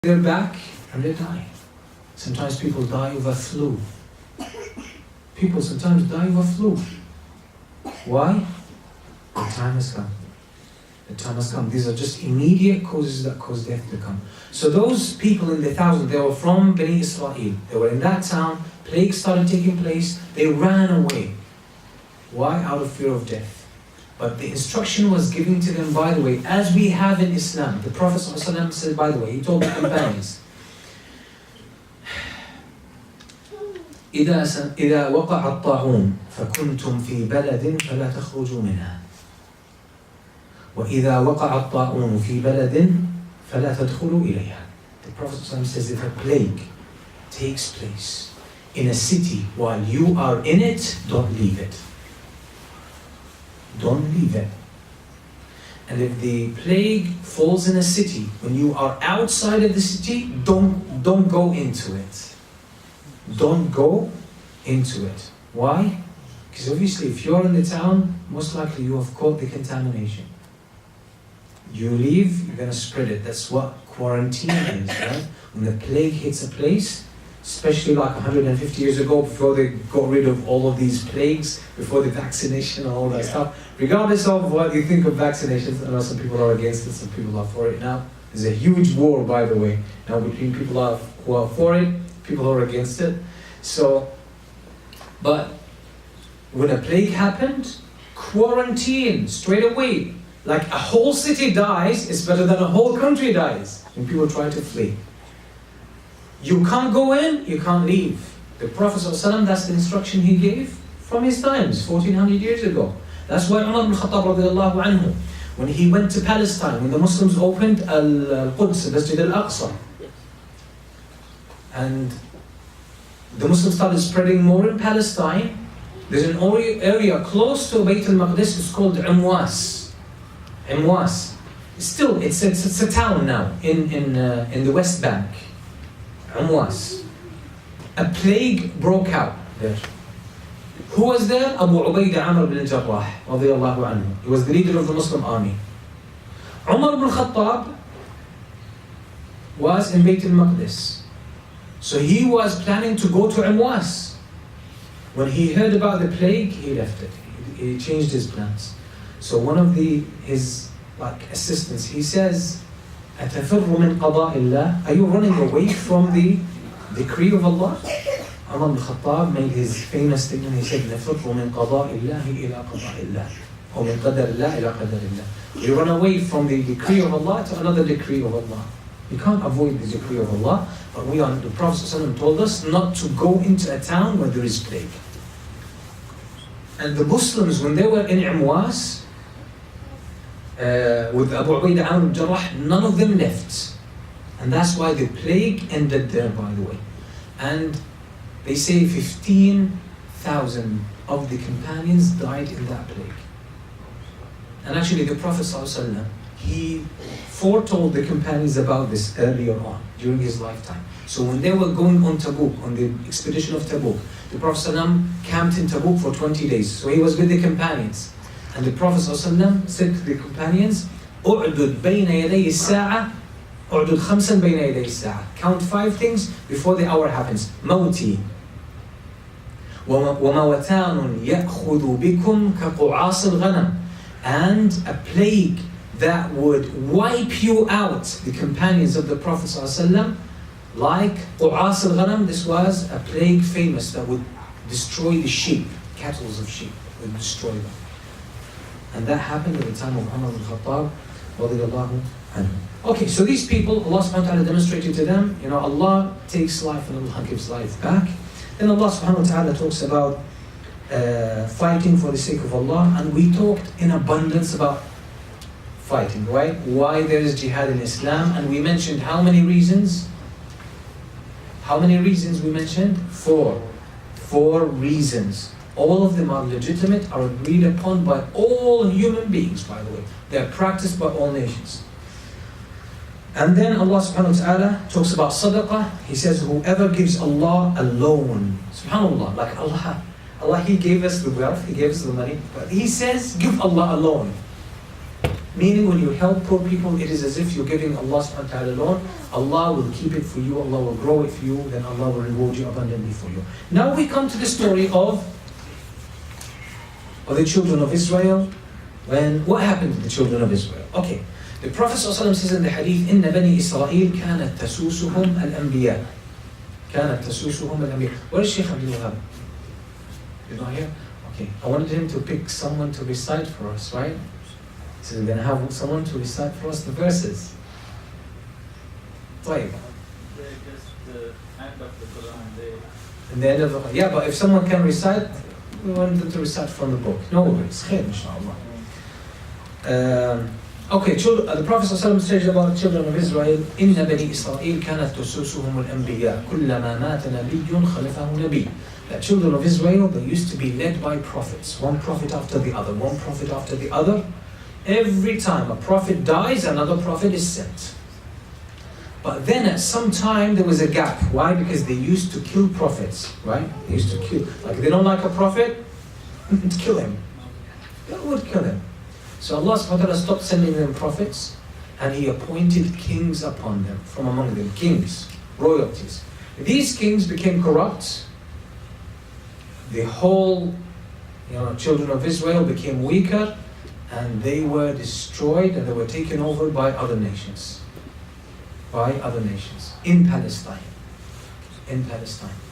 They're back and they die. Sometimes people die of a flu. People sometimes die of a flu. Why? The time has come. The time has come. These are just immediate causes that cause death to come. So those people in the thousands, they were from Bani Israel. They were in that town. Plague started taking place. They ran away. Why? Out of fear of death. But the instruction was given to them, by the way, as we have in Islam. The Prophet ﷺ said, by the way, he told the companions, إذا وقع الطاعون فكنتم في بلد فلا تخرجوا منها وإذا وقع الطاعون في بلد فلا تدخلوا إليها. The Prophet ﷺ says, if a plague takes place in a city while you are in it, don't leave it. Don't leave it. And if the plague falls in a city, when you are outside of the city, don't go into it. Don't go into it. Why? Because obviously if you're in the town, most likely you have caught the contamination. You leave, you're going to spread it. That's what quarantine is, right? When the plague hits a place, especially like 150 years ago, before they got rid of all of these plagues, before the vaccination and all that stuff. Regardless of what you think of vaccinations, I know some people are against it, some people are for it now. There's a huge war, by the way, now between people who are for it, people who are against it. So, but when a plague happened, quarantine straight away. Like a whole city dies, it's better than a whole country dies when people try to flee. You can't go in, you can't leave. The Prophet ﷺ, that's the instruction he gave from his times, 1400 years ago. That's why Umar ibn Khattab radiallahu anhu, when he went to Palestine, when the Muslims opened Al-Quds, Masjid Al-Aqsa, and the Muslims started spreading more in Palestine, there's an area close to Bayt al-Maqdis, it's called Imwas. Imwas. Still, it's a town now in the West Bank. Umwas. A plague broke out there. Who was there? Abu Ubaidah Amr ibn Jarrah radiyallahu anhu. He was the leader of the Muslim army. Umar ibn Khattab was in Bayt al-Maqdis. So he was planning to go to Umwas. When he heard about the plague, he left it. He changed his plans. So one of his assistants, he says, أتفر من قضاء الله? Are you running away from the decree of Allah? Umar ibn Khattab made his famous statement. He said, نفر من قضاء الله إلى قضاء الله أو من قدر الله إلى قدر الله. You run away from the decree of Allah to another decree of Allah. You can't avoid the decree of Allah, but the Prophet ﷺ told us not to go into a town where there is plague. And the Muslims, when they were in Imwas, with Abu Ubaidah Amr ibn Jarrah, none of them left. And that's why the plague ended there, by the way. And they say 15,000 of the companions died in that plague. And actually the Prophet ﷺ, he foretold the companions about this earlier on, during his lifetime. So when they were going on Tabuk, on the expedition of Tabuk, the Prophet ﷺ camped in Tabuk for 20 days. So he was with the companions. And the Prophet ﷺ said to the companions, أُعْدُدْ بَيْنَ يَدَيِ السَّاعَةِ أُعْدُدْ خَمْسًا بَيْنَ يَدَيِ السَّاعَةِ. Count 5 things before the hour happens. مَوْتِي وَمَوَتَانٌ يَأْخُذُ بِكُمْ كَقُعَاصِ الْغَنَمِ. And a plague that would wipe you out, the companions of the Prophet ﷺ, like قُعَاصِ الْغَنَمِ. This was a plague famous that would destroy the sheep, cattle of sheep, would destroy them. And that happened at the time of Umar ibn Khattab radiyallahu anhu. Okay, so these people, Allah subhanahu wa ta'ala demonstrated to them, Allah takes life and Allah gives life back. Then Allah subhanahu wa ta'ala talks about fighting for the sake of Allah, and we talked in abundance about fighting, right? Why there is jihad in Islam, and we mentioned how many reasons? How many reasons we mentioned? 4. 4 reasons. All of them are legitimate, are agreed upon by all human beings, by the way. They are practiced by all nations. And then Allah subhanahu wa ta'ala talks about sadaqah. He says, whoever gives Allah alone, subhanAllah, like Allah, He gave us the wealth, He gave us the money, but He says, give Allah alone. Meaning when you help poor people, it is as if you're giving Allah subhanahu wa ta'ala alone. Allah will keep it for you, Allah will grow it for you, then Allah will reward you abundantly for you. Now we come to the story of the children of Israel. What happened to the children of Israel? Okay, the Prophet ﷺ says in the hadith, إِنَّ بَنِي إِسْرَائِيل كَانَتْ تَسُوسُهُمْ الْأَنْبِيَاء. كَانَتْ تَسُوسُهُمْ الْأَنْبِيَاء. Where is Shaykh Abdul Wahab? He's not here? Okay, I wanted him to pick someone to recite for us, right? So we're going to have someone to recite for us the verses. طيب. They just the end of the Quran. In the end of the yeah, but if someone can recite, we want them to recite from the book. No worries. Khair, inshallah. Okay, the Prophet ﷺ says about the children of Israel, إِنَّ بَنِي إِسْرَائِيل كَانَتْ تُسُوسُهُمُ الْأَنْبِيَاء كُلَّمَا مَاتَ نَبِيٌّ خَلَفَهُ نَبِيٌّ. The children of Israel, they used to be led by prophets, one prophet after the other, one prophet after the other. Every time a prophet dies, another prophet is sent. But then at some time there was a gap. Why? Because they used to kill prophets, right? They used to kill. Like they don't like a prophet, kill him. They would kill him. So Allah subhanahu wa ta'ala stopped sending them prophets and He appointed kings upon them, from among them, kings, royalties. These kings became corrupt. The whole children of Israel became weaker and they were destroyed and they were taken over by other nations. In Palestine.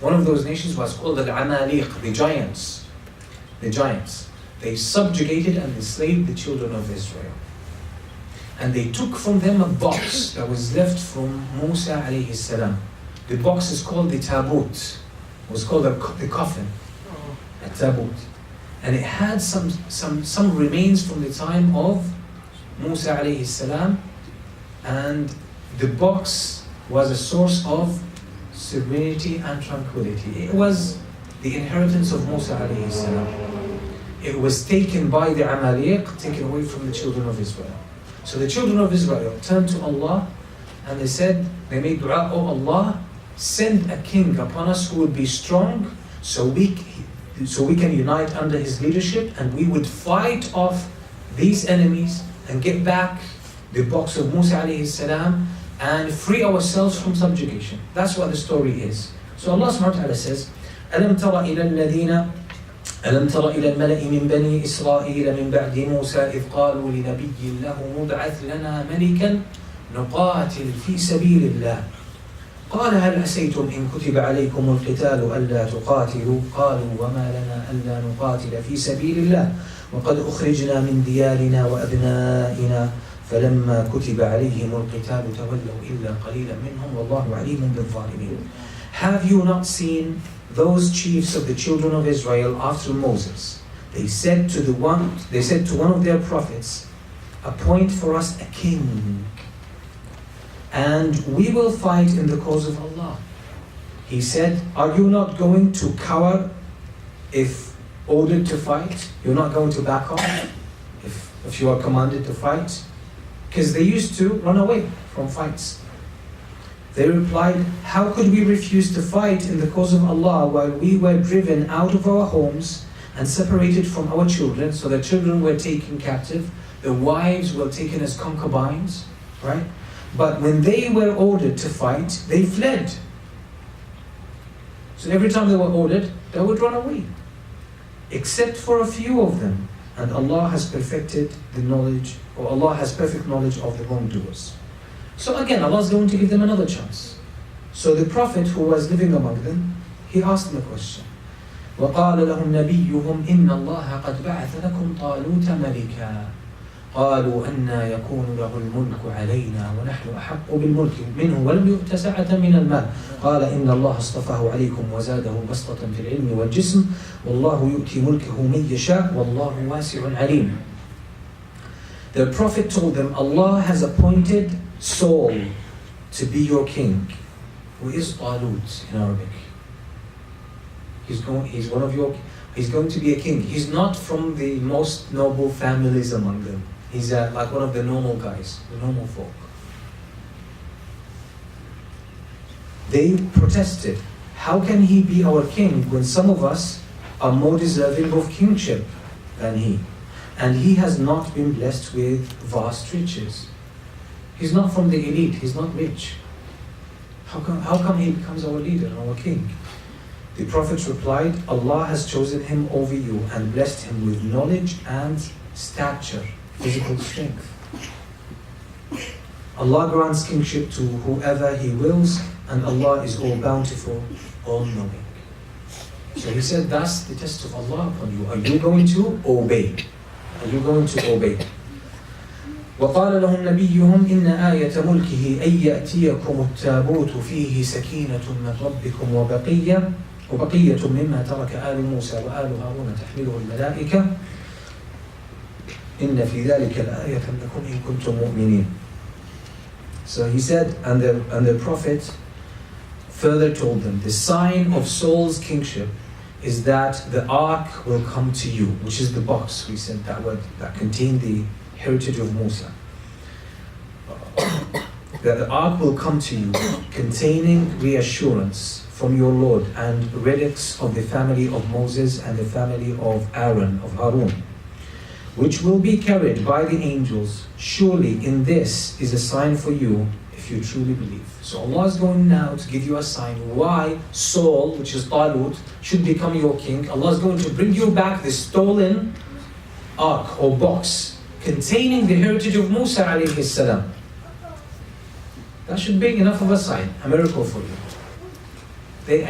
One of those nations was called Al-Amaliq, the giants. They subjugated and enslaved the children of Israel. And they took from them a box that was left from Musa alayhi salam. The box is called the Tabut. It was called the coffin. A Tabut. And it had some remains from the time of Musa alayhi salam. And the box was a source of serenity and tranquility. It was the inheritance of Musa alayhi salam. It was taken by the Amaliq, taken away from the children of Israel. So the children of Israel turned to Allah and they made dua, "Oh Allah, send a king upon us who would be strong so we can unite under his leadership and we would fight off these enemies and get back the box of Musa alayhi salam and free ourselves from subjugation." That's what the story is. So Allah subhanahu wa ta'ala says, أَلَمْ تَرَ إِلَى الْمَلَإِ مِنْ بَنِي إِسْرَائِيلَ مِنْ بَعْدِ مُوسَى إِذْ قَالُوا لِنَبِيٍّ لَهُ مُبْعَثْ لَنَا مَلِكًا نُقَاتِلْ فِي سَبِيلِ اللَّهِ قال هل عسيتم إن كتب عليكم القتال ألا تقاتلوا قالوا وما لنا ألا نقاتل في سبيل الله وقد أخرجنا من ديارنا وأبنائنا فلما كتب عليهم القتال تولوا إلا قليلا منهم والله عليم بالظالمين. Have you not seen those chiefs of the children of Israel after Moses? They said to one of their prophets, "Appoint for us a king, and we will fight in the cause of Allah." He said, "Are you not going to cower if ordered to fight? You're not going to back off if you are commanded to fight?" Because they used to run away from fights. They replied, "How could we refuse to fight in the cause of Allah while we were driven out of our homes and separated from our children?" So the children were taken captive, the wives were taken as concubines, right? But when they were ordered to fight, they fled. So every time they were ordered, they would run away. Except for a few of them. And Allah has perfected the knowledge, or Allah has perfect knowledge of the wrongdoers. So again, Allah is going to give them another chance. So the Prophet who was living among them, he asked them a question. وَقَالَ لَهُمْ نَبِيُّهُمْ إِنَّ اللَّهَ قَدْ بَعَثَ لَكُمْ طَالُوتَ مَلِكًا قالوا أَنَّى يَكُونُ لَهُ الْمُلْكُ عَلَيْنَا وَنَحْنُ أَحَقُّ بِالْمُلْكِ مِنْهُ وَلَمْ يُؤْتَ سَعَةً مِنَ الْمَالِ قال إِنَّ اللَّهَ اصْطَفَاهُ عَلَيْكُمْ وَزَادَهُ بَسْطَةً فِي الْعِلْمِ وَالْجِسْمِ وَاللَّهُ يُؤْتِي مُلْكَهُ مَنْ يَشَاءُ وَاللَّهُ وَاسِعٌ عَلِيمٌ. The Prophet told them, Allah has appointed Saul to be your king. Who is Talut in Arabic? He's going to be a king. He's not from the most noble families among them. He's like one of the normal guys, the normal folk. They protested, how can he be our king when some of us are more deserving of kingship than he? and he has not been blessed with vast riches. He's not from the elite, he's not rich. How come he becomes our leader and our king? The Prophet replied, Allah has chosen him over you and blessed him with knowledge and stature, physical strength. Allah grants kingship to whoever He wills, and Allah is all bountiful, all knowing. So he said, that's the test of Allah upon you. Are you going to obey? Are you going to obey? وقال لهم نبيهم إن آية ملكه أن يأتيكم التابوت فيه سكينة من ربكم وبقية مما ترك آل موسى وآل هارون تحمله الملائكة إن في ذلك الآية لكم إن كنتم مؤمنين. So he said, and the Prophet further told them, the sign of Saul's kingship is that the ark will come to you, which is the box, we said that word, that contained the heritage of Musa. That the ark will come to you containing reassurance from your Lord and relics of the family of Moses and the family of Aaron, of Harun, which will be carried by the angels. Surely in this is a sign for you if you truly believe. So Allah is going now to give you a sign why Saul, which is Talut, should become your king. Allah is going to bring you back this stolen ark or box containing the heritage of Musa alayhi salam. That should be enough of a sign, a miracle for you. They